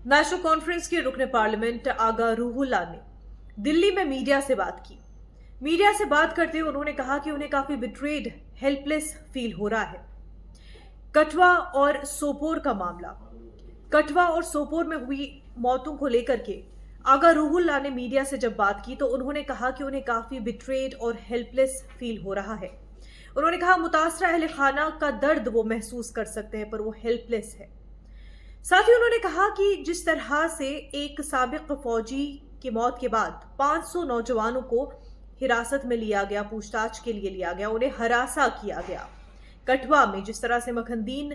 National conference के रुकने parliament आगा रूहुल्ला ने दिल्ली में मीडिया से बात की। मीडिया से बात करते हुए उन्होंने कहा कि उन्हें काफी बिट्रेड, हेल्पलेस फील हो रहा है। कठुआ और सोपोर का मामला, कठुआ और सोपोर में हुई मौतों को लेकर के आगा रूहुल्ला ने मीडिया से जब बात की तो उन्होंने कहा कि उन्हें काफी बिट्रेड और हेल्पलेस फील हो रहा है। उन्होंने कहा मुतासरा अहले खाना का दर्द वो महसूस कर सकते हैं पर वो हेल्पलेस है। साथ ही उन्होंने कहा कि जिस तरह से एक साबिक फौजी की मौत के बाद 500 नौजवानों को हिरासत में लिया गया, पूछताछ के लिए लिया गया, उन्हें हरासा किया गया। कठुआ में जिस तरह से मखनदीन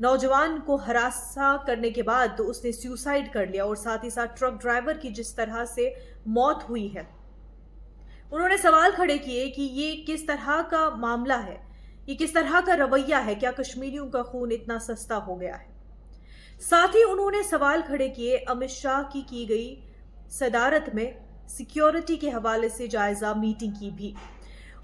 नौजवान को हरासा करने के बाद उसने सुसाइड कर लिया और साथ ही साथ ट्रक ड्राइवर की जिस तरह से मौत हुई है, उन्होंने सवाल खड़े किए कि ये किस तरह का मामला है, ये किस तरह का रवैया है, क्या कश्मीरियों का खून इतना सस्ता हो गया है। साथ ही उन्होंने सवाल खड़े किए अमित शाह की गई सदारत में सिक्योरिटी के हवाले से जायजा मीटिंग की भी।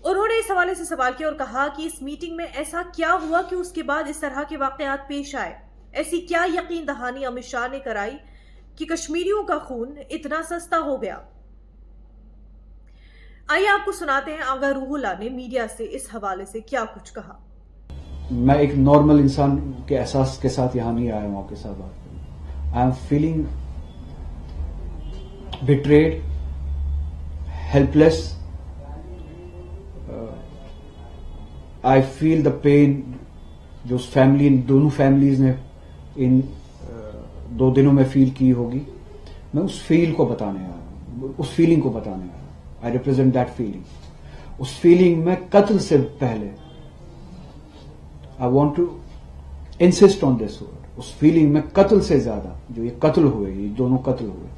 उन्होंने इस हवाले से सवाल किया और कहा कि इस मीटिंग में ऐसा क्या हुआ कि उसके बाद इस तरह के वाकयात पेश आए, ऐसी क्या यकीन दहानी अमित शाह ने कराई कि कश्मीरियों का खून इतना सस्ता हो गया। आइए आपको सुनाते हैं आगा रूहुल्ला ने मीडिया से इस हवाले से क्या कुछ कहा। मैं एक नॉर्मल इंसान के एहसास के साथ यहां नहीं आया हूं आपके साथ बात करने। I am feeling betrayed, helpless. I feel the pain जो उस फैमिली, दोनों फैमिलीज ने इन 2 दिनों में फील की होगी। मैं उस फील को बताने आया हूं, उस फीलिंग को बताने आया हूं। I represent that feeling. उस फीलिंग में कत्ल से पहले I want to insist on this word. उस फीलिंग में कत्ल से ज्यादा जो ये कत्ल हुए, ये दोनों कत्ल हुए,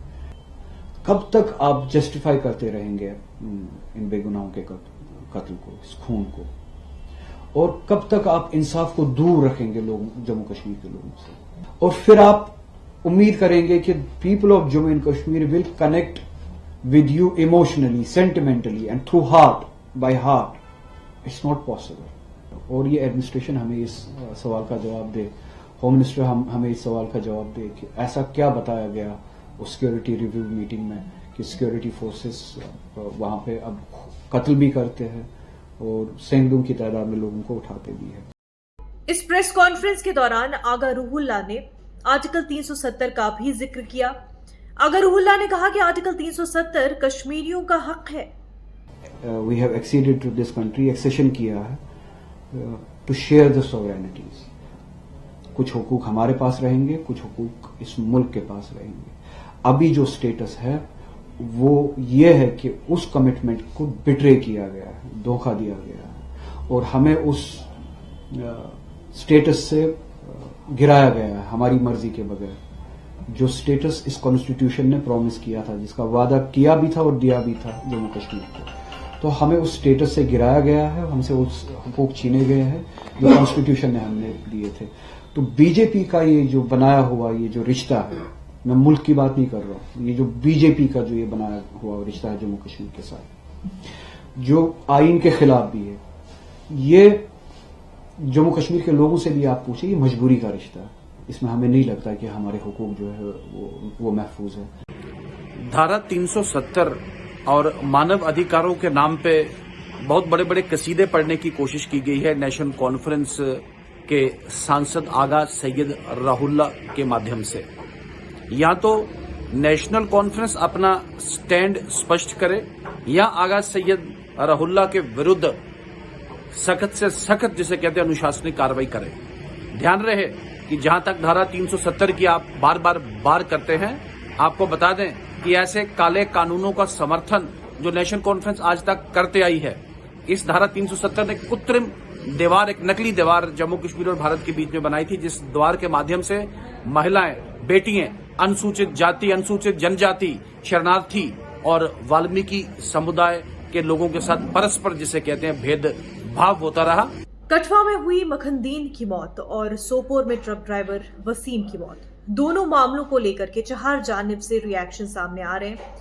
कब तक आप जस्टिफाई करते रहेंगे इन बेगुनाहों के कत्ल को, इस खून को, और कब तक आप इंसाफ को दूर रखेंगे लोग, जम्मू कश्मीर के लोगों से, और फिर आप उम्मीद करेंगे कि people of Jammu and Kashmir will connect with you emotionally, sentimentally and through heart, by heart. It's not possible. और ये एडमिनिस्ट्रेशन हमें इस सवाल का जवाब दे, होम मिनिस्टर हमें इस सवाल का जवाब दे कि ऐसा क्या बताया गया उस सिक्योरिटी रिव्यू मीटिंग में कि सिक्योरिटी फोर्सेस वहां पे अब कत्ल भी करते हैं और सैकड़ों की तादाद में लोगों को उठाते भी है। इस प्रेस कॉन्फ्रेंस के दौरान आगा रूहुल्ला ने आर्टिकल 370 का भी जिक्र किया। आगा रूहुल्ला ने कहा कि आर्टिकल 370 कश्मीरियों का हक है। We have acceded to this country, accession किया है टू शेयर द सॉवरेनिटीज। कुछ हुकूक हमारे पास रहेंगे, कुछ हुकूक इस मुल्क के पास रहेंगे। अभी जो स्टेटस है वो ये है कि उस कमिटमेंट को बिट्रे किया गया है, धोखा दिया गया है और हमें उस स्टेटस से गिराया गया है हमारी मर्जी के बगैर। जो स्टेटस इस कॉन्स्टिट्यूशन ने प्रॉमिस किया था, जिसका वादा किया भी था और दिया भी था जम्मू कश्मीर को, तो हमें उस स्टेटस से गिराया गया है, हमसे उस हुकूक छीने गए हैं जो कॉन्स्टिट्यूशन ने हमने दिए थे। तो बीजेपी का ये जो बनाया हुआ ये जो रिश्ता है, मैं मुल्क की बात नहीं कर रहा हूं, ये जो बीजेपी का जो ये बनाया हुआ रिश्ता है जम्मू कश्मीर के साथ, जो आईन के खिलाफ भी है, ये जम्मू कश्मीर के लोगों से भी आप पूछे, ये मजबूरी का रिश्ता है। इसमें हमें नहीं लगता कि हमारे हुकूक जो है वो महफूज है। धारा 370 और मानव अधिकारों के नाम पे बहुत बड़े बड़े कसीदे पढ़ने की कोशिश की गई है नेशनल कॉन्फ्रेंस के सांसद आगा सैयद राहुल्ला के माध्यम से। या तो नेशनल कॉन्फ्रेंस अपना स्टैंड स्पष्ट करे या आगा सैयद राहुल्ला के विरुद्ध सख्त से सख्त, जिसे कहते हैं, अनुशासनिक कार्रवाई करे। ध्यान रहे कि जहां तक धारा 370 की आप बार बार करते हैं, आपको बता दें कि ऐसे काले कानूनों का समर्थन जो नेशनल कॉन्फ्रेंस आज तक करते आई है, इस धारा 370 ने कृत्रिम दीवार, एक नकली दीवार जम्मू कश्मीर और भारत के बीच में बनाई थी, जिस द्वार के माध्यम से महिलाएं, बेटियां, अनुसूचित जाति, अनुसूचित जनजाति, शरणार्थी और वाल्मीकि समुदाय के लोगों के साथ परस्पर, जिसे कहते हैं, भेदभाव होता रहा। कठुआ में हुई मखनदीन की मौत और सोपोर में ट्रक ड्राइवर वसीम की मौत, दोनों मामलों को लेकर के हर जानिब से रिएक्शन सामने आ रहे हैं।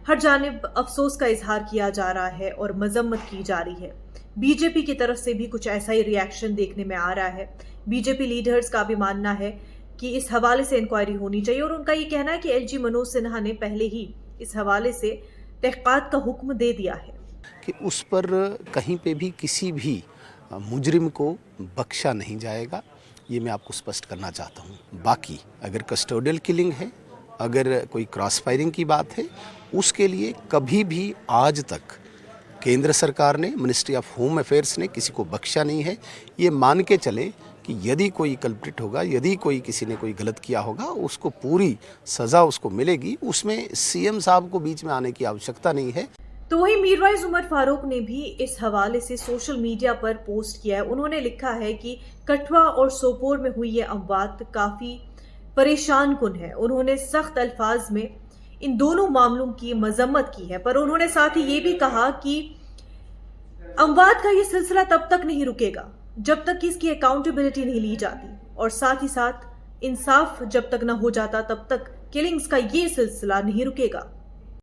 हर जानिब अफसोस का इजहार किया जा रहा है और मजम्मत की जा रही है। बीजेपी की तरफ से भी कुछ ऐसा ही रिएक्शन देखने में आ रहा है। बीजेपी लीडर्स का भी मानना है कि इस हवाले से इंक्वायरी होनी चाहिए और उनका ये कहना है कि एलजी मनोज सिन्हा ने पहले ही इस हवाले से तहकीकात का हुक्म दे दिया है कि उस पर कहीं पे भी किसी भी मुजरिम को बख्शा नहीं जाएगा, ये मैं आपको स्पष्ट करना चाहता हूँ। बाकी अगर कस्टोडियल किलिंग है, अगर कोई क्रॉस फायरिंग की बात है, उसके लिए कभी भी आज तक केंद्र सरकार ने, मिनिस्ट्री ऑफ होम अफेयर्स ने किसी को बख्शा नहीं है। ये मान के चलें कि यदि कोई कल्प्रिट होगा, यदि कोई किसी ने कोई गलत किया होगा, उसको पूरी सज़ा उसको मिलेगी। उसमें सीएम साहब को बीच में आने की आवश्यकता नहीं है। तो वहीं मीरवाइज उमर फारूक ने भी इस हवाले से सोशल मीडिया पर पोस्ट किया है। उन्होंने लिखा है कि कठुआ और सोपोर में हुई ये अमवात काफी परेशान कुन है। उन्होंने सख्त अल्फाज में इन दोनों मामलों की मजम्मत की है, पर उन्होंने साथ ही ये भी कहा कि अमवात का ये सिलसिला तब तक नहीं रुकेगा जब तक कि इसकी अकाउंटेबिलिटी नहीं ली जाती, और साथ ही साथ इंसाफ जब तक न हो जाता तब तक किलिंग्स का ये सिलसिला नहीं रुकेगा।